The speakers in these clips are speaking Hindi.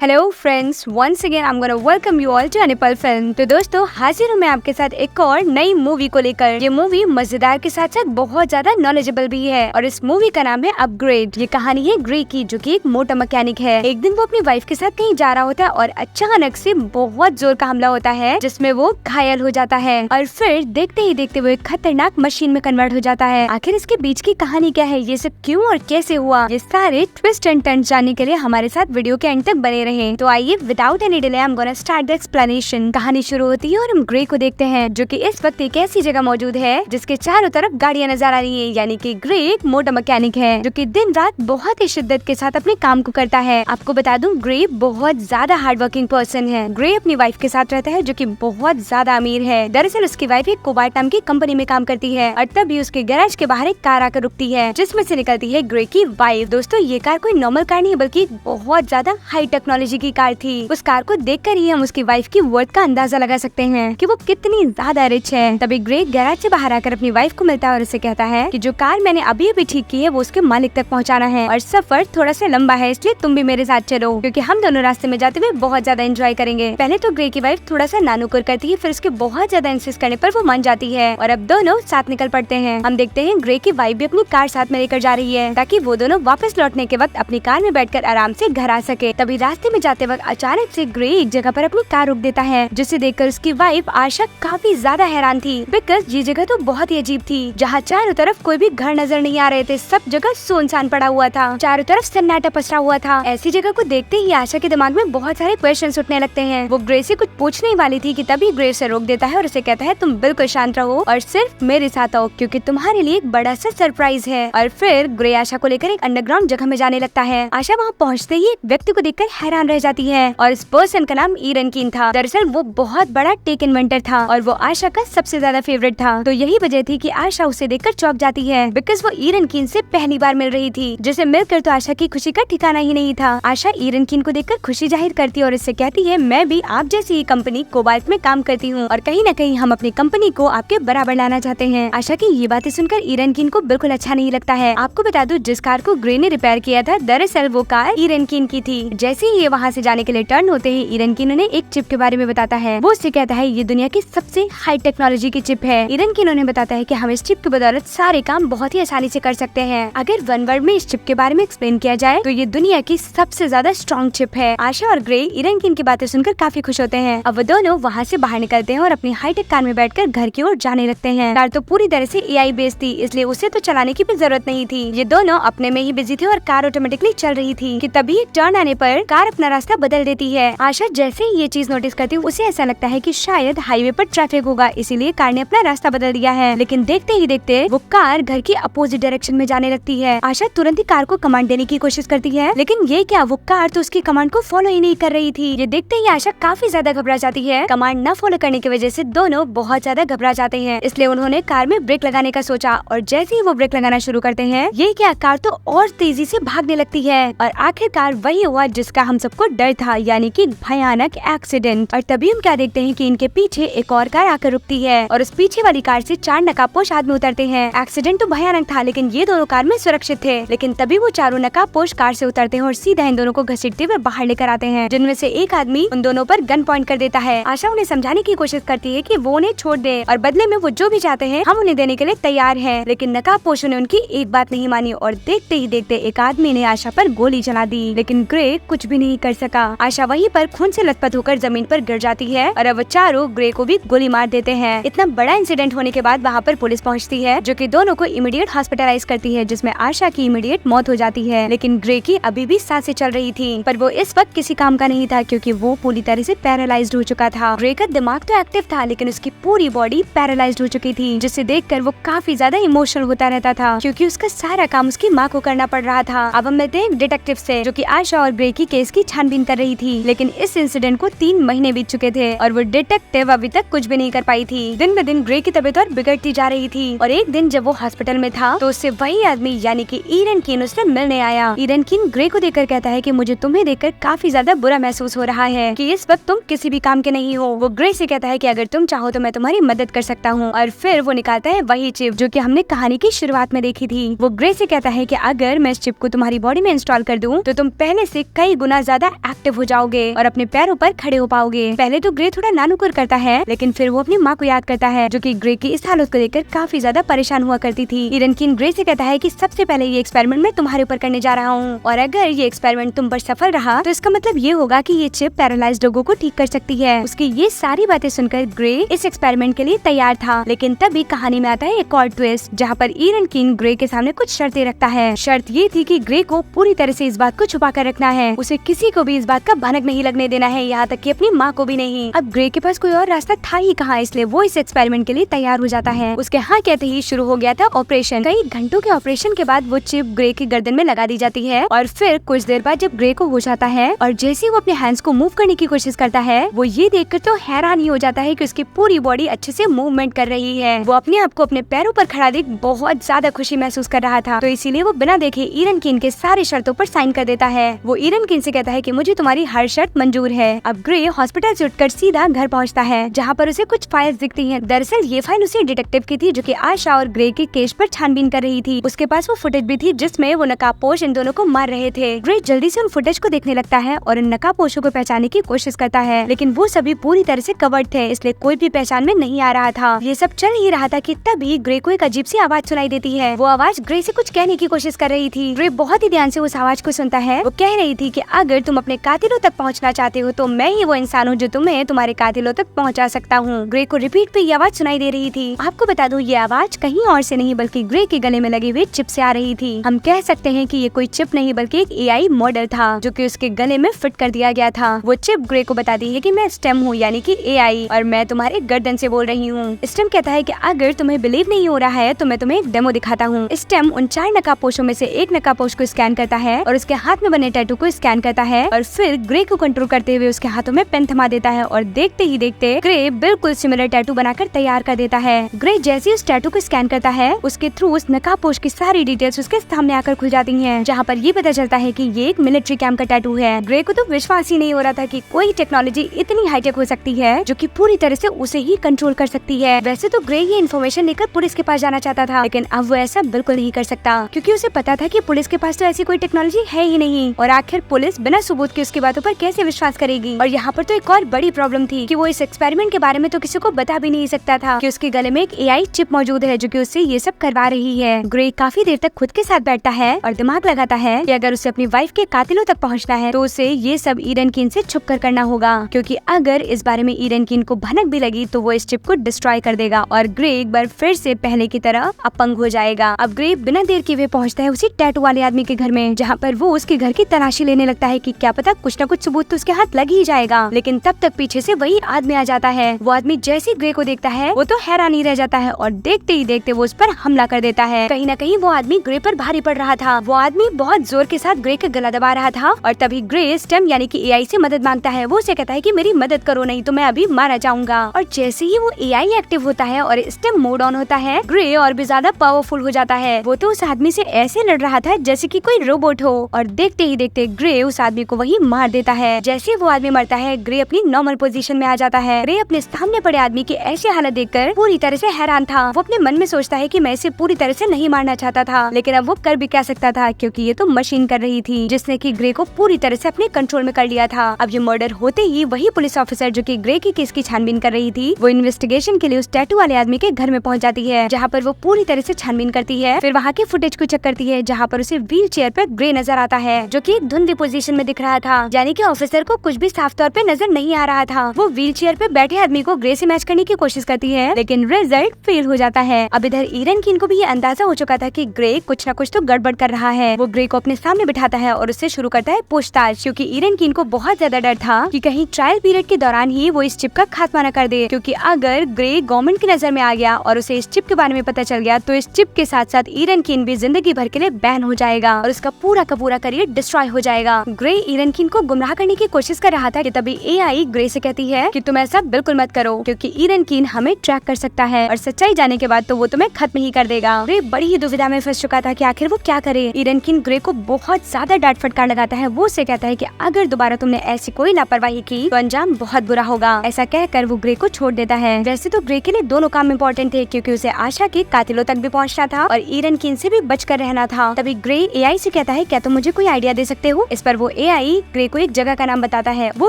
Hello friends, once again I am gonna welcome you all to अनिपल फिल्म। तो दोस्तों, हाजिर हूँ मैं आपके साथ एक और नई मूवी को लेकर। ये मूवी मजेदार के साथ साथ बहुत ज्यादा नॉलेजेबल भी है और इस मूवी का नाम है अपग्रेड। ये कहानी है ग्रे की, जो कि एक मोटर मैकेनिक है। एक दिन वो अपनी वाइफ के साथ कहीं जा रहा होता है और अचानक से बहुत जोर का हमला होता है जिसमें वो घायल हो जाता है और फिर देखते ही देखते वो एक खतरनाक मशीन में कन्वर्ट हो जाता है। आखिर इसके बीच की कहानी क्या है, ये सब क्यों और कैसे हुआ, ये सारे ट्विस्ट एंड टर्न्स जानने के लिए हमारे साथ वीडियो के एंड तक बने रहे। तो आइए without any delay I am gonna start the explanation. कहानी शुरू होती है और हम ग्रे को देखते हैं जो कि इस वक्त एक ऐसी जगह मौजूद है जिसके चारों तरफ गाड़ियां नजर आ रही है। यानी कि ग्रे एक मोटर मैकेनिक है जो कि दिन रात बहुत ही शिद्दत के साथ अपने काम को करता है। आपको बता दूं, ग्रे बहुत ज्यादा हार्ड वर्किंग पर्सन है। ग्रे अपनी वाइफ के साथ रहता है जो कि बहुत ज्यादा अमीर है। दरअसल उसकी वाइफ एक कोबाल्ट नाम की कंपनी में काम करती है और तभी उसके गैराज के बाहर एक कार आकर रुकती है जिसमें से निकलती है ग्रे की वाइफ। दोस्तों, ये कार कोई नॉर्मल कार नहीं है बल्कि बहुत ज्यादा हाई टेक्नोलॉजी की कार थी। उस कार को देखकर ही हम उसकी वाइफ की वर्थ का अंदाजा लगा सकते हैं कि वो कितनी ज्यादा रिच है। तभी ग्रे गैराज से बाहर आकर अपनी वाइफ को मिलता है और उसे कहता है कि जो कार मैंने अभी अभी ठीक की है वो उसके मालिक तक पहुंचाना है और सफर थोड़ा सा लंबा है, इसलिए तुम भी मेरे साथ चलो क्योंकि हम दोनों रास्ते में जाते हुए बहुत ज्यादा एंजॉय करेंगे। पहले तो ग्रे की वाइफ थोड़ा सा नानुकुर करती है, फिर उसके बहुत ज्यादा इंसिस्ट करने पर वो मान जाती है और अब दोनों साथ निकल पड़ते हैं। हम देखते हैं ग्रे की वाइफ भी अपनी कार साथ में लेकर जा रही है ताकि वो दोनों वापस लौटने के वक्त अपनी कार में बैठकर आराम से घर आ सके। तभी रास्ते में जाते वक्त अचानक से ग्रे एक जगह पर अपनी कार रोक देता है जिसे देखकर उसकी वाइफ आशा काफी ज्यादा हैरान थी बिकॉज ये जगह तो बहुत ही अजीब थी जहाँ चारों तरफ कोई भी घर नजर नहीं आ रहे थे। सब जगह सुनसान पड़ा हुआ था, चारों तरफ सन्नाटा पसरा हुआ था। ऐसी जगह को देखते ही आशा के दिमाग में बहुत सारे क्वेश्चंस उठने लगते हैं। वो ग्रे से कुछ पूछने ही वाली थी कि तभी ग्रे से रोक देता है और उसे कहता है तुम बिल्कुल शांत रहो और सिर्फ मेरे साथ आओ क्योंकि तुम्हारे लिए एक बड़ा सा सरप्राइज है। और फिर ग्रे आशा को लेकर एक अंडरग्राउंड जगह में जाने लगता है। आशा वहाँ पहुँचते ही एक व्यक्ति को देखकर हैरान रह जाती है और इस पर्सन का नाम ईरन कीन था। दरअसल वो बहुत बड़ा टेक इन्वेंटर था और वो आशा का सबसे ज्यादा फेवरेट था। तो यही वजह थी कि आशा उसे देखकर चौंक जाती है बिकॉज वो ईरन कीन से पहली बार मिल रही थी, जिसे मिलकर तो आशा की खुशी का ठिकाना ही नहीं था। आशा ईरन कीन को देखकर खुशी जाहिर करती है और इससे कहती है मैं भी आप जैसी ही कंपनी कोबाल्ट में काम करती हूँ और कहीं न कहीं हम अपनी कंपनी को आपके बराबर लाना चाहते हैं। आशा की ये बातें सुनकर ईरन कीन को बिल्कुल अच्छा नहीं लगता है। आपको बता दूं, जिस कार को ग्रे ने रिपेयर किया था दरअसल वो कार ईरन कीन की थी। जैसे ही ये वहाँ से जाने के लिए टर्न होते ही ईरन कीन उन्हें एक चिप के बारे में बताता है। वो उससे कहता है ये दुनिया की सबसे हाई टेक्नोलॉजी की चिप है। ईरन कीन उन्हें बताता है कि हम इस चिप की बदौलत सारे काम बहुत ही आसानी से कर सकते हैं। अगर वन वर्ड में इस चिप के बारे में एक्सप्लेन किया जाए तो ये दुनिया की सबसे ज्यादा स्ट्रॉन्ग चिप है। आशा और ग्रे ईरन कीन की बातें सुनकर काफी खुश होते हैं। अब वो दोनों वहाँ से बाहर निकलते हैं और अपनी हाईटेक कार में बैठकर घर की ओर जाने लगते हैं। कार तो पूरी तरह से एआई बेस्ड थी, इसलिए उसे तो चलाने की भी जरूरत नहीं थी। ये दोनों अपने में ही बिजी थे और कार ऑटोमेटिकली चल रही थी कि तभी एक टर्न आने पर कार अपना रास्ता बदल देती है। आशा जैसे ही ये चीज नोटिस करती है उसे ऐसा लगता है कि शायद हाईवे पर ट्रैफिक होगा, इसीलिए कार ने अपना रास्ता बदल दिया है। लेकिन देखते ही देखते वो कार घर की अपोजिट डायरेक्शन में जाने लगती है। आशा तुरंत ही कार को कमांड देने की कोशिश करती है, लेकिन ये क्या, वो कार तो उसकी कमांड को फॉलो ही नहीं कर रही थी। ये देखते ही आशा काफी ज्यादा घबरा जाती है। कमांड न फॉलो करने की वजह से दोनों बहुत ज्यादा घबरा जाते हैं, इसलिए उन्होंने कार में ब्रेक लगाने का सोचा और जैसे ही वो ब्रेक लगाना शुरू करते हैं ये क्या, कार तो और तेजी से भागने लगती है और आखिरकार वही हुआ जिसका हम सबको डर था, यानी कि भयानक एक्सीडेंट। और तभी हम क्या देखते हैं कि इनके पीछे एक और कार आकर रुकती है और उस पीछे वाली कार से 4 नकाबपोश आदमी उतरते हैं। एक्सीडेंट तो भयानक था लेकिन ये दोनों कार में सुरक्षित थे। लेकिन तभी वो चारों नकाबपोश कार से उतरते हैं और सीधा इन दोनों को घसीटते हुए बाहर लेकर आते हैं, जिनमें से एक आदमी उन दोनों पर गन पॉइंट कर देता है। आशा उन्हें समझाने की कोशिश करती है कि वो उन्हें छोड़ दे और बदले में वो जो भी चाहते हैं हम उन्हें देने के लिए तैयार हैं। लेकिन नकाबपोशों ने उनकी एक बात नहीं मानी और देखते ही देखते एक आदमी ने आशा पर गोली चला दी, लेकिन ग्रे कुछ भी नहीं कर सका। आशा वहीं पर खून से लथपथ होकर जमीन पर गिर जाती है और अब चारों ग्रे को भी गोली मार देते हैं। इतना बड़ा इंसिडेंट होने के बाद वहाँ पर पुलिस पहुँचती है जो कि दोनों को इमीडिएट हॉस्पिटलाइज करती है, जिसमें आशा की इमीडिएट मौत हो जाती है। लेकिन ग्रे की अभी भी सांसें चल रही थी, पर वो इस वक्त किसी काम का नहीं था क्योंकि वो पूरी तरह से पैरालाइज्ड हो चुका था। ग्रे का दिमाग तो एक्टिव था लेकिन उसकी पूरी बॉडी पैरालाइज्ड हो चुकी थी, जिसे देखकर वो काफी ज्यादा इमोशनल होता रहता था क्योंकि उसका सारा काम उसकी माँ को करना पड़ रहा था। अब हम मिलते हैं डिटेक्टिव से जो कि आशा और ग्रे की केस की छानबीन कर रही थी, लेकिन इस इंसिडेंट को 3 महीने बीत चुके थे और वो डिटेक्टिव अभी तक कुछ भी नहीं कर पाई थी। दिन ब दिन ग्रे की तबीयत और बिगड़ती जा रही थी और एक दिन जब वो हॉस्पिटल में था तो उससे वही आदमी यानी कि ईरन कीन उससे मिलने आया। ईरन कीन ग्रे को देखकर कहता है कि मुझे तुम्हें देखकर काफी ज्यादा बुरा महसूस हो रहा है कि इस वक्त तुम किसी भी काम के नहीं हो। वो ग्रे से कहता है कि अगर तुम चाहो तो मैं तुम्हारी मदद कर सकता हूँ और फिर वो निकालता है वही चिप जो कि हमने कहानी की शुरुआत में देखी थी। वो ग्रे से कहता है कि अगर मैं इस चिप को तुम्हारी बॉडी में इंस्टॉल कर दूं तो तुम पहले से कई गुना ज्यादा एक्टिव हो जाओगे और अपने पैरों पर खड़े हो पाओगे। पहले तो ग्रे थोड़ा नानुकुर करता है, लेकिन फिर वो अपनी माँ को याद करता है, जो कि ग्रे की इस हालत को लेकर काफी ज्यादा परेशान हुआ करती थी। ईरन कीन ग्रे से कहता है कि सबसे पहले ये एक्सपेरिमेंट मैं तुम्हारे ऊपर करने जा रहा हूँ, और अगर ये एक्सपेरिमेंट तुम पर सफल रहा तो इसका मतलब ये होगा कि ये चिप पैरालाइज्ड लोगों को ठीक कर सकती है। उसकी ये सारी बातें सुनकर ग्रे इस एक्सपेरिमेंट के लिए तैयार था, लेकिन तभी कहानी में आता है एक और ट्विस्ट, जहाँ पर ईरन कीन ग्रे के सामने कुछ शर्तें रखता है। शर्त ये थी कि ग्रे को पूरी तरह से इस बात को छुपा कर रखना है, उसे किसी को भी इस बात का भनक नहीं लगने देना है, यहाँ तक कि अपनी माँ को भी नहीं। अब ग्रे के पास कोई और रास्ता था ही कहाँ, इसलिए वो इस एक्सपेरिमेंट के लिए तैयार हो जाता है। उसके हाँ कहते ही शुरू हो गया था ऑपरेशन। कई घंटों के ऑपरेशन के बाद वो चिप ग्रे की गर्दन में लगा दी जाती है, और फिर कुछ देर बाद जब ग्रे को हो जाता है और जैसे वो अपने हैंड्स को मूव करने की कोशिश करता है, वो ये देखकर तो हैरान ही हो जाता है कि उसकी पूरी बॉडी अच्छे से मूवमेंट कर रही है। वो अपने आप को अपने पैरों पर खड़ा देख बहुत ज्यादा खुशी महसूस कर रहा था, तो इसीलिए वो बिना देखे ईरन कीन के सारे शर्तों पर साइन कर देता है। वो ईरन कीन से कहता है कि मुझे तुम्हारी हर शर्त मंजूर है। अब ग्रे हॉस्पिटल से उठकर सीधा घर पहुंचता है, जहां पर उसे कुछ फाइल्स दिखती हैं। दरअसल ये फाइल उसी डिटेक्टिव की थी जो कि आशा और ग्रे के केस पर छानबीन कर रही थी। उसके पास वो फुटेज भी थी जिसमें वो नकाबपोश इन दोनों को मार रहे थे। ग्रे जल्दी से उन फुटेज को देखने लगता है और इन नकाबपोशों को पहचानने की कोशिश करता है, लेकिन वो सभी पूरी तरह से कवर्ड थे, इसलिए कोई भी पहचान में नहीं आ रहा था। ये सब चल ही रहा था कि तभी ग्रे को एक अजीब सी आवाज सुनाई देती है। वो आवाज ग्रे से कुछ कहने की कोशिश कर रही थी। ग्रे बहुत ही ध्यान से उस आवाज को सुनता है। वो कह रही थी कि अगर तुम अपने कातिलों तक पहुंचना चाहते हो तो मैं ही वो इंसान हूँ जो तुम्हें तुम्हारे कातिलों तक पहुंचा सकता हूँ। ग्रे को रिपीट पे ये आवाज सुनाई दे रही थी। आपको बता दूं, ये आवाज कहीं और से नहीं बल्कि ग्रे के गले में लगे हुए चिप से आ रही थी। हम कह सकते हैं कि ये कोई चिप नहीं बल्कि एक एआई मॉडल था, जो कि उसके गले में फिट कर दिया गया था। वो चिप ग्रे को बताती है कि मैं स्टेम हूँ, यानी कि एआई, और मैं तुम्हारे गर्दन से बोल रही हूँ। स्टेम कहता है कि अगर तुम्हें बिलीव नहीं हो रहा है तो मैं तुम्हें एक डेमो दिखाता हूँ। स्टेम उन 4 नकाबपोशों में से एक नकाबपोश को स्कैन करता है और उसके हाथ में बने टैटू को स्कैन करता है, और फिर ग्रे को कंट्रोल करते हुए उसके हाथों में पेन थमा देता है, और देखते ही देखते ग्रे बिल्कुल सिमिलर टैटू बनाकर तैयार कर देता है। ग्रे जैसे उस टैटू को स्कैन करता है, उसके थ्रू उस नकाबपोश की सारी डिटेल्स उसके सामने आकर खुल जाती हैं, जहाँ पर ये पता चलता है कि ये एक मिलिट्री कैंप का टैटू है। ग्रे को तो विश्वास ही नहीं हो रहा था कि कोई टेक्नोलॉजी इतनी हाईटेक हो सकती है जो कि पूरी तरह से उसे ही कंट्रोल कर सकती है। वैसे तो ग्रे ये इन्फॉर्मेशन लेकर पुलिस के पास जाना चाहता था, लेकिन अब वो ऐसा बिल्कुल नहीं कर सकता, क्योंकि उसे पता था कि पुलिस के पास तो ऐसी कोई टेक्नोलॉजी है ही नहीं, और आखिर पुलिस बिना सबूत के उसकी बातों पर कैसे विश्वास करेगी। और यहाँ पर तो एक और बड़ी प्रॉब्लम थी कि वो इस एक्सपेरिमेंट के बारे में तो किसी को बता भी नहीं सकता था कि उसके गले में एक एआई चिप मौजूद है जो कि उससे ये सब करवा रही है। ग्रे काफी देर तक खुद के साथ बैठता है और दिमाग लगाता है कि अगर उसे अपनी वाइफ के कातिलों तक पहुंचना है तो उसे ये सब ईरन कीन से छुप कर करना होगा, क्योंकि अगर इस बारे में ईरन कीन को भनक भी लगी तो वो इस चिप को डिस्ट्रॉय कर देगा और ग्रे एक बार फिर से पहले की तरह अपंग हो जाएगा। अब ग्रे बिना देर किए हुए पहुंचता है उसी टैटू वाले आदमी के घर में, जहाँ पर वो उसके घर की तलाशी लेने लगता है कि क्या पता कुछ न कुछ सबूत तो उसके हाथ लग ही जाएगा। लेकिन तब तक पीछे से वही आदमी आ जाता है। वो आदमी जैसे ग्रे को देखता है वो तो हैरान ही रह जाता है और देखते ही देखते वो उस पर हमला कर देता है। कहीं न कहीं वो आदमी ग्रे पर भारी पड़ रहा था। वो आदमी बहुत जोर के साथ ग्रे का गला दबा रहा था और तभी ग्रे स्टेम यानी कि एआई से मदद मांगता है। वो उसे कहता है कि मेरी मदद करो, नहीं तो मैं अभी मारा जाऊंगा। और जैसे ही वो एआई एक्टिव होता है और स्टेम मोड ऑन होता है, ग्रे और भी ज्यादा पावरफुल हो जाता है। वो तो उस आदमी से ऐसे लड़ रहा था जैसे कि कोई रोबोट हो, और देखते ही देखते ग्रे उस आदमी को वही मार देता है। जैसे वो आदमी मरता है, ग्रे अपनी नॉर्मल पोजीशन में आ जाता है। ग्रे अपने सामने पड़े आदमी की ऐसी हालत देखकर पूरी तरह से हैरान था। वो अपने मन में सोचता है कि मैं इसे पूरी तरह से नहीं मारना चाहता था, लेकिन अब वो कर भी क्या सकता था, क्योंकि ये तो मशीन कर रही थी जिसने कि ग्रे को पूरी तरह से अपने कंट्रोल में कर लिया था। अब ये मर्डर होते ही वही पुलिस ऑफिसर जो कि ग्रे की केस की छानबीन कर रही थी, वो इन्वेस्टिगेशन के लिए उस टैटू वाले आदमी के घर में पहुंच जाती है, जहाँ पर वो पूरी तरह से छानबीन करती है। फिर वहाँ के फुटेज को चेक करती है, जहाँ पर उसे व्हील चेयर पर ग्रे नजर आता है जो कि एक धुंधली पोजीशन में दिख रहा था, यानी कि ऑफिसर को कुछ भी साफ तौर पे नजर नहीं आ रहा था। वो व्हील चेयर पे बैठे आदमी को ग्रे से मैच करने की कोशिश करती है, लेकिन रिजल्ट फेल हो जाता है। अब इधर ईरन कीन को भी ये अंदाजा हो चुका था कि ग्रे कुछ न कुछ तो गड़बड़ कर रहा है। वो ग्रे को अपने सामने बिठाता है और उससे शुरू करता है पूछताछ, क्योंकि ईरन कीन को बहुत ज्यादा डर था कि कहीं ट्रायल पीरियड के दौरान ही वो इस चिप का खात्मा न कर दे, क्योंकि अगर ग्रे गवर्नमेंट की नजर में आ गया और उसे इस चिप के बारे में पता चल गया तो इस चिप के साथ साथ ईरन कीन भी जिंदगी भर के लिए बैन हो जाएगा और उसका पूरा का पूरा करियर डिस्ट्रॉय हो जाएगा। ग्रे ईरन कीन को गुमराह करने की कोशिश कर रहा था कि तभी एआई ग्रे से कहती है कि तुम ऐसा बिल्कुल मत करो, क्योंकि ईरन कीन हमें ट्रैक कर सकता है और सच्चाई जाने के बाद तो वो तुम्हें खत्म ही कर देगा। ग्रे बड़ी ही दुविधा में फंस चुका था कि आखिर वो क्या करे। ईरन कीन ग्रे को बहुत ज्यादा डांट फटकार लगाता है। वो उसे कहता है कि अगर दोबारा तुमने ऐसी कोई लापरवाही की तो अंजाम बहुत बुरा होगा। ऐसा कहकर वो ग्रे को छोड़ देता है। वैसे तो ग्रे के लिए दोनों काम इम्पोर्टेंट थे, क्योंकि उसे आशा के कातिलों तक भी पहुंचना था और ईरन कीन से भी बचकर रहना था। तभी ग्रे एआई से कहता है क्या तुम मुझे कोई आइडिया दे सकते हो। इस पर वो एआई ग्रे को एक जगह का नाम बताता है। वो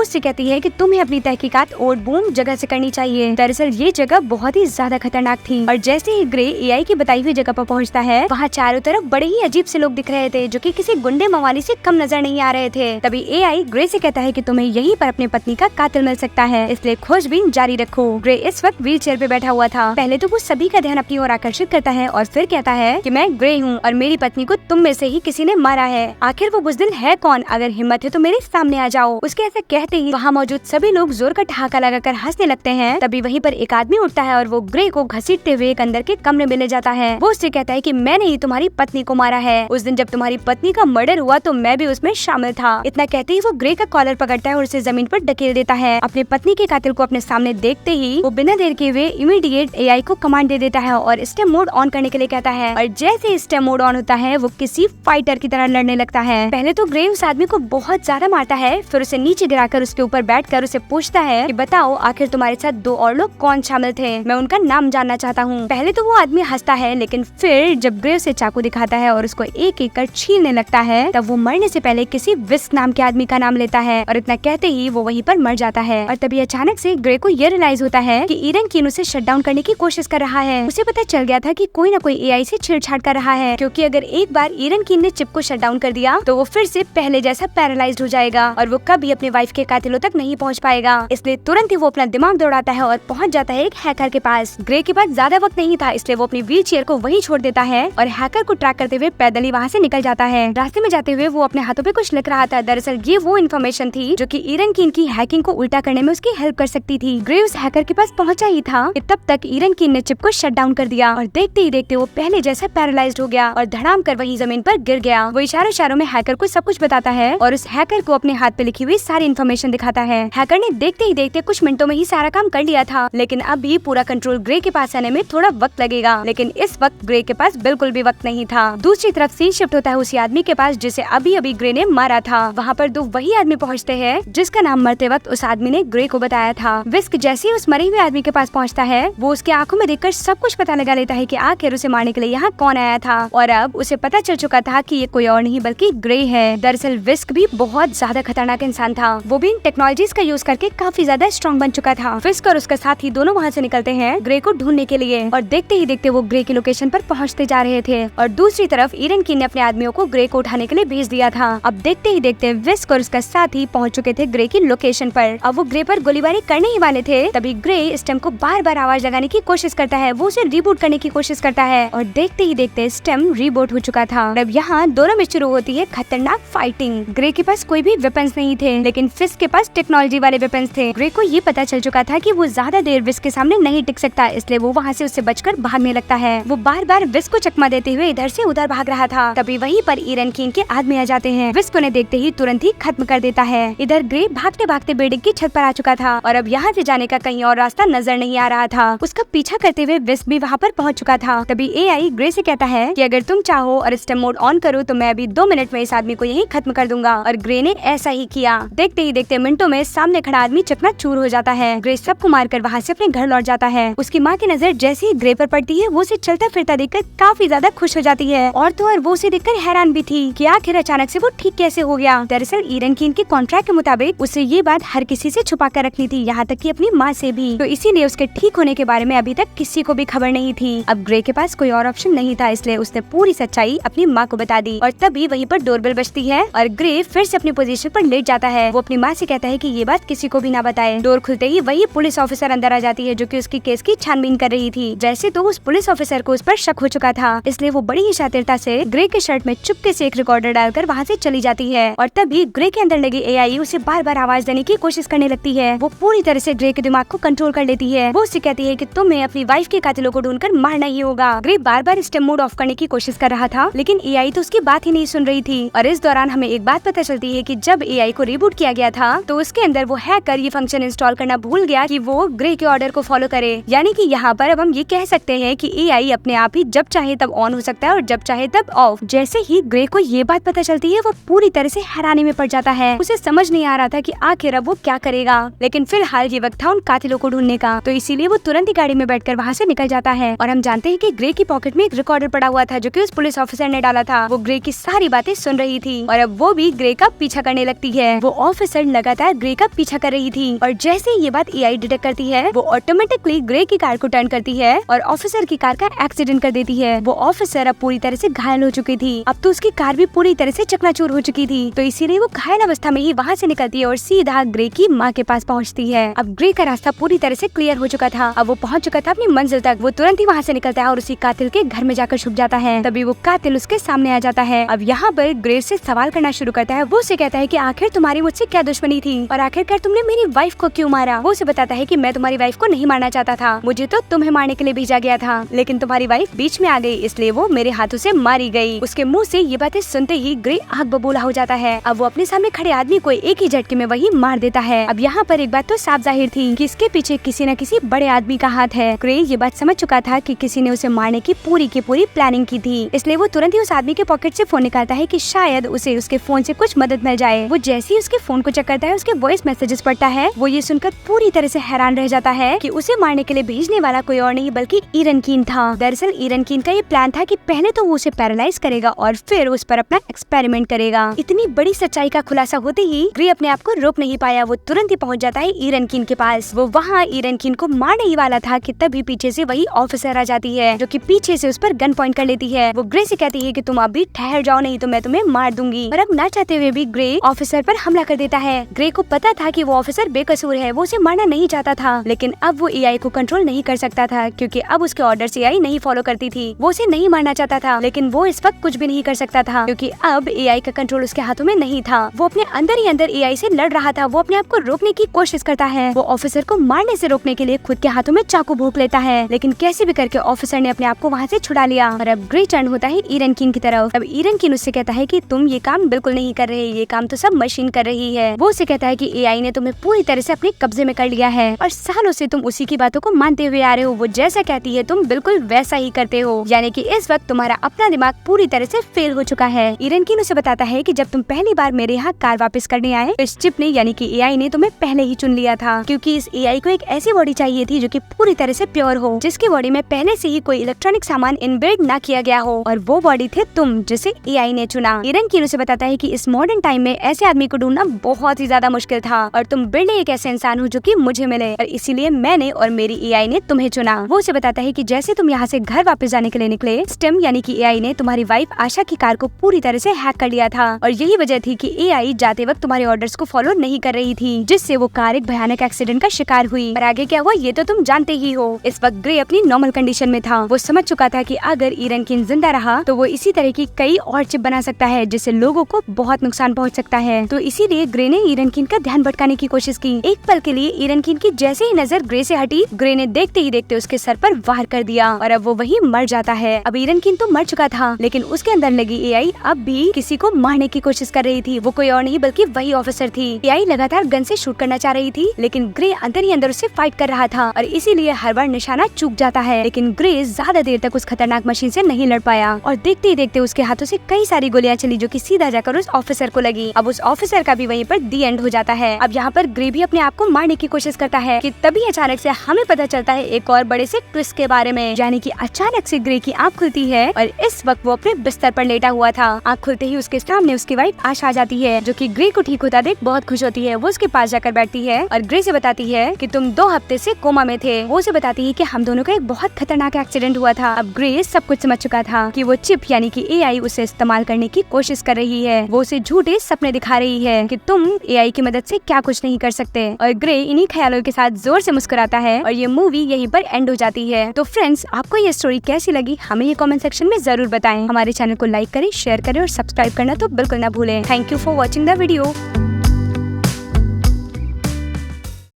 उससे कहती है कि तुम्हें अपनी तहकीकात ओट बूम जगह से करनी चाहिए। दरअसल ये जगह बहुत ही ज्यादा खतरनाक थी और जैसे ही ग्रे एआई की बताई हुई जगह पर पहुंचता है, वहाँ चारों तरफ बड़े ही अजीब से लोग दिख रहे थे जो कि किसी गुंडे मवाली से कम नजर नहीं आ रहे थे। तभी एआई ग्रे से कहता है कि तुम्हें यहीं पर अपनी पत्नी का कातिल मिल सकता है, इसलिए खोजबीन जारी रखो। ग्रे इस वक्त व्हील चेयर पे बैठा हुआ था। पहले तो वो सभी का ध्यान अपनी ओर आकर्षित करता है और फिर कहता है कि मैं ग्रे हूँ और मेरी पत्नी को तुम में से ही किसी ने मारा है। आखिर वो बुज़दिल है कौन? अगर हिम्मत है तो मेरे सामने आ जाओ। उसके ऐसा कहते ही वहाँ मौजूद सभी लोग जोर का ठहाका लगाकर हंसने लगते हैं। तभी वहीं पर एक आदमी उठता है और वो ग्रे को घसीटते हुए एक अंदर के कमरे में ले जाता है। वो उससे कहता है कि मैंने ही तुम्हारी पत्नी को मारा है। उस दिन जब तुम्हारी पत्नी का मर्डर हुआ तो मैं भी उसमें शामिल था। इतना कहते ही वो ग्रे का कॉलर पकड़ता है और उसे जमीन पर ढकेल देता है। अपनी पत्नी के कातिल को अपने सामने देखते ही वो बिना देर के हुए इमीडिएट एआई को कमांड दे देता है और स्टेम मोड ऑन करने के लिए कहता है। और जैसे स्टेम मोड ऑन होता है वो किसी फाइटर की तरह लड़ने लगता है। पहले तो ग्रे उस आदमी को बहुत ज्यादा मारता है, फिर उसे नीचे गिराकर उसके ऊपर बैठकर उसे पूछता है कि बताओ आखिर तुम्हारे साथ दो और लोग कौन शामिल थे, मैं उनका नाम जानना चाहता हूँ। पहले तो वो आदमी हंसता है, लेकिन फिर जब ग्रे उसे चाकू दिखाता है और उसको एक एक कर छीलने लगता है, तब वो मरने से पहले किसी विस्क नाम के आदमी का नाम लेता है और इतना कहते ही वो वहीं पर मर जाता है। और तभी अचानक से ग्रे को ये रियलाइज होता है कि ईरन कीन उसे शट डाउन करने की कोशिश कर रहा है। उसे पता चल गया था कि कोई ना कोई एआई से छेड़छाड़ कर रहा है, क्योंकि अगर एक बार ईरन कीन ने चिप को शट डाउन कर दिया तो वो फिर से पहले जैसा पैरालाइज्ड हो जाएगा और वो कभी अपनी वाइफ के कातिलों तक नहीं पहुंच पाएगा। इसलिए तुरंत ही वो अपना दिमाग दौड़ाता है और पहुंच जाता है एक हैकर के पास। ग्रे के पास ज्यादा वक्त नहीं था, इसलिए वो अपनी व्हील चेयर को वहीं छोड़ देता है और हैकर को ट्रैक करते हुए पैदल ही वहाँ से निकल जाता है। रास्ते में जाते हुए वो अपने हाथों पे कुछ लिख रहा था। दरअसल ये वो इन्फॉर्मेशन थी जो कि ईरन कीन की हैकिंग को उल्टा करने में उसकी हेल्प कर सकती थी। ग्रे उस हैकर के पास पहुंचा ही था कि तब तक ईरन कीन ने चिप को शट डाउन कर दिया और देखते ही देखते वो पहले जैसा पैरालाइज्ड हो गया और धड़ाम कर वहीं जमीन पर गिर गया। वो इशारों में हैकर को सब कुछ बताता है और उस हैकर को अपने हाथ पे लिखी हुई सारी इन्फॉर्मेशन दिखाता है। हैकर ने देखते ही देखते कुछ मिनटों में ही सारा काम कर लिया था, लेकिन अभी पूरा कंट्रोल ग्रे के पास आने में थोड़ा वक्त लगेगा। लेकिन इस वक्त ग्रे के पास बिल्कुल भी वक्त नहीं था। दूसरी तरफ सीन शिफ्ट होता है उसी आदमी के पास जिसे अभी अभी ग्रे ने मारा था। वहाँ पर दो वही आदमी पहुँचते हैं जिसका नाम मरते वक्त उस आदमी ने ग्रे को बताया था। विस्क जैसे ही उस मरे हुए आदमी के पास पहुँचता है, वो उसके आंखों में देखकर सब कुछ पता लगा लेता है कि आखिर उसे मारने के लिए यहाँ कौन आया था। और अब उसे पता चल चुका था कि ये कोई और नहीं बल्कि ग्रे है। दरअसल विस्क भी बहुत ज्यादा खतरनाक इंसान था। वो भी इन टेक्नोलॉजीज का यूज करके काफी ज्यादा स्ट्रॉन्ग बन चुका था। विस्क और उसका साथी दोनों वहाँ से निकलते हैं ग्रे को ढूंढने के लिए और देखते ही देखते वो ग्रे की लोकेशन पर पहुँचते जा रहे थे। और दूसरी तरफ ईरन कीन ने अपने आदमियों को ग्रे को उठाने के लिए भेज दिया था। अब देखते ही देखते विस्क और उसका साथी पहुँच चुके थे ग्रे की लोकेशन पर। अब वो ग्रे पर गोलीबारी करने ही वाले थे, तभी ग्रे स्टेम को बार बार आवाज लगाने की कोशिश करता है। वो उसे रिबूट करने की कोशिश करता है और देखते ही देखते स्टेम रिबूट हो चुका था। अब यहाँ दोनों में शुरू होती है खतरनाक फाइटिंग। ग्रे के पास कोई भी वेपन्स नहीं थे, लेकिन फिस्क के पास टेक्नोलॉजी वाले वेपन्स थे। ग्रे को ये पता चल चुका था कि वो ज्यादा देर विस्क के सामने नहीं टिक सकता, इसलिए वो वहाँ से उससे बचकर भागने लगता है। वो बार बार विस्क को चकमा देते हुए इधर से उधर भाग रहा था। तभी वहीं पर ईरन कीन के आदमी आ जाते हैं। विस्क उन्हें देखते ही तुरंत ही खत्म कर देता है। इधर ग्रे भागते भागते बिल्डिंग की छत पर आ चुका था और अब यहाँ से जाने का कहीं और रास्ता नजर नहीं आ रहा था। उसका पीछा करते हुए विस्क भी वहाँ पर पहुँच चुका था। तभी एआई ग्रे से कहता है कि अगर तुम चाहो और स्टेम मोड ऑन करो तो मैं अभी 2 मिनट में इस आदमी को यहीं खत्म कर दूंगा। और ग्रे ने ऐसा ही किया। देखते ही देखते मिनटों में सामने खड़ा आदमी चकनाचूर हो जाता है। ग्रे सबको मारकर वहाँ से अपने घर लौट जाता है। उसकी माँ की नजर जैसे ही ग्रे पर पड़ती है, वो उसे चलता फिरता देखकर काफी ज्यादा खुश हो जाती है। और तो और वो उसे देखकर हैरान भी थी कि आखिर अचानक से वो ठीक कैसे हो गया। दरअसल ईरन कीन के कॉन्ट्रैक्ट के मुताबिक उसे ये बात हर किसी से छुपा कर रखनी थी, यहाँ तक कि अपनी माँ से भी। तो इसीलिए उसके ठीक होने के बारे में अभी तक किसी को भी खबर नहीं थी। अब ग्रे के पास कोई और ऑप्शन नहीं था, इसलिए उसने पूरी सच्चाई अपनी माँ को बता दी। और तभी वहीं पर डोरबेल बजती है और ग्रे फिर से अपनी पोजीशन पर लेट जाता है। वो अपनी माँ से कहता है कि ये बात किसी को भी ना बताए। डोर खुलते ही वही पुलिस ऑफिसर अंदर आ जाती है जो कि उसकी केस की छानबीन कर रही थी। वैसे तो उस पुलिस ऑफिसर को उस पर शक हो चुका था, इसलिए वो बड़ी ही शातिरता से ग्रे के शर्ट में चुपके से एक रिकॉर्डर डालकर वहाँ से चली जाती है। और तभी ग्रे के अंदर लगी एआई उसे बार बार आवाज देने की कोशिश करने लगती है। वो पूरी तरह से ग्रे के दिमाग को कंट्रोल कर लेती है। वो उससे कहती है कि तुम्हें अपनी वाइफ के कातिलों को ढूंढकर मारना ही होगा। Grey bar bar stem mode of करने की कोशिश कर रहा था, लेकिन एआई तो उसकी बात ही नहीं सुन रही थी। और इस दौरान हमें एक बात पता चलती है कि जब एआई को रिबूट किया गया था तो उसके अंदर वो हैकर ये फंक्शन इंस्टॉल करना भूल गया कि वो ग्रे के ऑर्डर को फॉलो करे। यानी कि यहाँ पर अब हम ये कह सकते हैं कि एआई अपने आप ही जब चाहे तब ऑन हो सकता है और जब चाहे तब ऑफ। जैसे ही ग्रे को ये बात पता चलती है, वो पूरी तरह से हैरानी में पड़ जाता है। उसे समझ नहीं आ रहा था कि आखिर अब वो क्या करेगा, लेकिन फिलहाल ये वक्त था उन कातिलों को ढूंढने का। तो इसीलिए वो तुरंत ही गाड़ी में बैठकर वहाँ से निकल जाता है। और हम जानते हैं कि ग्रे की पॉकेट में एक रिकॉर्डर पड़ा हुआ था जो कि उस पुलिस ऑफिसर ने डाला था। वो ग्रे की सारी बातें सुन रही थी और अब वो भी ग्रे का पीछा करने लगती है। वो ऑफिसर लगातार ग्रे का पीछा कर रही थी और जैसे ये बात एआई डिटेक्ट करती है वो ऑटोमेटिकली ग्रे की कार को टर्न करती है और ऑफिसर की कार का एक्सीडेंट कर देती है। वो ऑफिसर अब पूरी तरह से घायल हो चुकी थी। अब तो उसकी कार भी पूरी तरह से चकनाचूर हो चुकी थी, तो इसीलिए वो घायल अवस्था में ही वहाँ से निकलती है और सीधा ग्रे की माँ के पास पहुँचती है। अब ग्रे का रास्ता पूरी तरह से क्लियर हो चुका था। अब वो पहुँच चुका था अपनी मंजिल तक। वो तुरंत ही वहाँ से निकलता है और उसी कातिल के घर में जाकर छुप जाता है। तभी वो कातिल उसके सामने आ जाता है। अब यहाँ पर ग्रे से सवाल करना शुरू करता है। वो उसे कहता है कि आखिर तुम्हारी मुझसे क्या दुश्मनी थी और आखिरकार तुमने मेरी वाइफ को क्यों मारा। वो उसे बताता है कि मैं तुम्हारी वाइफ को नहीं मारना चाहता था, मुझे तो तुम्हें मारने के लिए भेजा गया था, लेकिन तुम्हारी वाइफ बीच में आ गई इसलिए वो मेरे हाथों से मारी गई। उसके मुंह से ये बातें सुनते ही ग्रे आग बबूला हो जाता है। अब वो अपने सामने खड़े आदमी को एक ही झटके में वही मार देता है। अब यहाँ पर एक बात तो साफ जाहिर थी कि इसके पीछे किसी न किसी बड़े आदमी का हाथ है। ग्रे ये बात समझ चुका था कि किसी ने उसे मारने की पूरी प्लानिंग की थी, इसलिए वो तुरंत ही उस आदमी के पॉकेट से फोन निकालता है कि शायद उसे उसके फोन से कुछ मदद मिल जाए। वो जैसे ही उसके फोन को चेक करता है उसके वॉइस मैसेजेस पढ़ता है। वो ये सुनकर पूरी तरह से हैरान रह जाता है कि उसे मारने के लिए भेजने वाला कोई और नहीं बल्कि ईरन कीन था। दरअसल ईरन कीन का ये प्लान था कि पहले तो वो उसे पैरालाइज करेगा और फिर उस पर अपना एक्सपेरिमेंट करेगा। इतनी बड़ी सच्चाई का खुलासा होते ही ग्रे अपने आप को रोक नहीं पाया। वो तुरंत ही पहुंच जाता है ईरन कीन के पास। वो वहाँ ईरन कीन को मारने ही वाला था कि तभी पीछे से वही ऑफिसर आ जाती है जो कि पीछे से उस पर गन पॉइंट कर लेती है। वो ग्रे से कहती है कि तुम अभी ठहर जाओ नहीं तो मैं तुम्हें मार दूंगी। और अब ना चाहते हुए भी ग्रे ऑफिसर पर हमला कर देता है। ग्रे को पता था कि वो ऑफिसर बेकसूर है, वो उसे मारना नहीं चाहता था, लेकिन अब वो एआई को कंट्रोल नहीं कर सकता था क्योंकि अब उसके ऑर्डर एआई नहीं फॉलो करती थी। वो उसे नहीं मारना चाहता था लेकिन वो इस वक्त कुछ भी नहीं कर सकता था क्योंकि अब एआई का कंट्रोल उसके हाथों में नहीं था। वो अपने अंदर ही अंदर एआई से लड़ रहा था। वो अपने आप को रोकने की कोशिश करता है। वो ऑफिसर को मारने से रोकने के लिए खुद के हाथों में चाकू भोंक लेता है, लेकिन कैसे भी करके ऑफिसर ने अपने आप को वहाँ से छुड़ा लिया। और अब ग्रे टर्न होता है ईरन कीन की तरफ। अब ईरन कीन उससे कहता है कि तुम ये काम बिल्कुल नहीं कर रहे, ये काम तो सब मशीन कर रही है। वो उसे कहता है कि एआई ने तुम्हें पूरी तरह से अपने कब्जे में कर लिया है और सालों से तुम उसी की बातों को मानते हुए आ रहे हो। वो जैसा कहती है तुम बिल्कुल वैसा ही करते हो, यानी कि इस वक्त तुम्हारा अपना दिमाग पूरी तरह से फेल हो चुका है। ईरन कीन उसे बताता है कि जब तुम पहली बार मेरे यहाँ कार वापस करने आए इस चिप ने यानी कि एआई ने तुम्हें पहले ही चुन लिया था क्योंकि इस एआई को एक ऐसी बॉडी चाहिए थी जो कि पूरी तरह से प्योर हो, जिसकी बॉडी में पहले से ही कोई इलेक्ट्रॉनिक सामान इनबिल्ट ना किया गया हो, और वो बॉडी थे तुम जिसे एआई ने चुना। ईरन कीन उसे बताता है कि इस मॉडर्न टाइम में ऐसे आदमी को ढूंढना बहुत ही ज्यादा मुश्किल था और तुम बिल्डे एक ऐसे इंसान हो जो कि मुझे मिले और इसीलिए मैंने और मेरी एआई ने तुम्हें चुना। वो उसे बताता है कि जैसे तुम यहाँ से घर वापस जाने के लिए निकले, स्टेम यानी कि एआई ने तुम्हारी वाइफ आशा की कार को पूरी तरह से हैक कर लिया था और यही वजह थी कि एआई जाते वक्त तुम्हारे ऑर्डर्स को फॉलो नहीं कर रही थी, जिससे वो कार एक भयानक एक्सीडेंट का शिकार हुई। और आगे क्या हुआ ये तो तुम जानते ही हो। इस वक्त ग्रे अपनी नॉर्मल कंडीशन में था। वो समझ चुका था कि अगर ईरन कीन जिंदा रहा तो वो इसी तरह की कई और चिप बना सकता है जिससे लोगों को बहुत नुकसान पहुंच सकता है। तो इसीलिए ग्रे ने ईरन कीन का ध्यान भटकाने की कोशिश की। एक पल के लिए ईरन कीन की जैसे ही नजर ग्रे से हटी, ग्रे ने देखते ही देखते उसके सर पर वार कर दिया और अब वो वहीं मर जाता है। अब ईरन कीन तो मर चुका था लेकिन उसके अंदर लगी एआई अब भी किसी को मारने की कोशिश कर रही थी। वो कोई और नहीं बल्कि वही ऑफिसर थी। एआई लगातार गन से शूट करना चाह रही थी लेकिन ग्रे अंदर ही अंदर उससे फाइट कर रहा था और इसीलिए हर बार निशाना चूक जाता है, लेकिन ग्रे ज्यादा देर तक उस खतरनाक मशीन से नहीं लड़ पाया और देखते ही देखते उसके हाथों से कई सारी गोलियां चली जो कि सीधा जाकर उस ऑफिसर को लगी। अब उस ऑफिसर का भी वहीं पर दी एंड हो जाता है। अब यहाँ पर ग्रे भी अपने आप को मारने की कोशिश करता है कि तभी अचानक से हमें पता चलता है एक और बड़े से ट्विस्ट के बारे में, यानी कि अचानक से ग्रे की आँख खुलती है और इस वक्त वो अपने बिस्तर पर लेटा हुआ था। आँख खुलते ही उसके सामने उसकी वाइफ आशा आ जाती है जो कि ग्रे को ठीक होता देख बहुत खुश होती है। वो उसके पास जाकर बैठती है और ग्रे से बताती है कि तुम 2 हफ्ते से कोमा में थे। वो उसे बताती है कि हम दोनों का एक बहुत खतरनाक एक्सीडेंट हुआ था। अब ग्रे सब कुछ समझ चुका था कि वो चिप यानी कि एआई उसे इस्तेमाल करने की कोशिश कर रही है। वो उसे झूठे सपने दिखा रही है कि तुम एआई की मदद से क्या कुछ नहीं कर सकते और ग्रे इन्हीं ख्यालों के साथ जोर से मुस्कुराता है और ये मूवी यहीं पर एंड हो जाती है। तो फ्रेंड्स, आपको ये स्टोरी कैसी लगी हमें ये कमेंट सेक्शन में जरूर बताएं। हमारे चैनल को लाइक करें, शेयर करें और सब्सक्राइब करना तो बिल्कुल ना भूलें। Thank you for watching the video.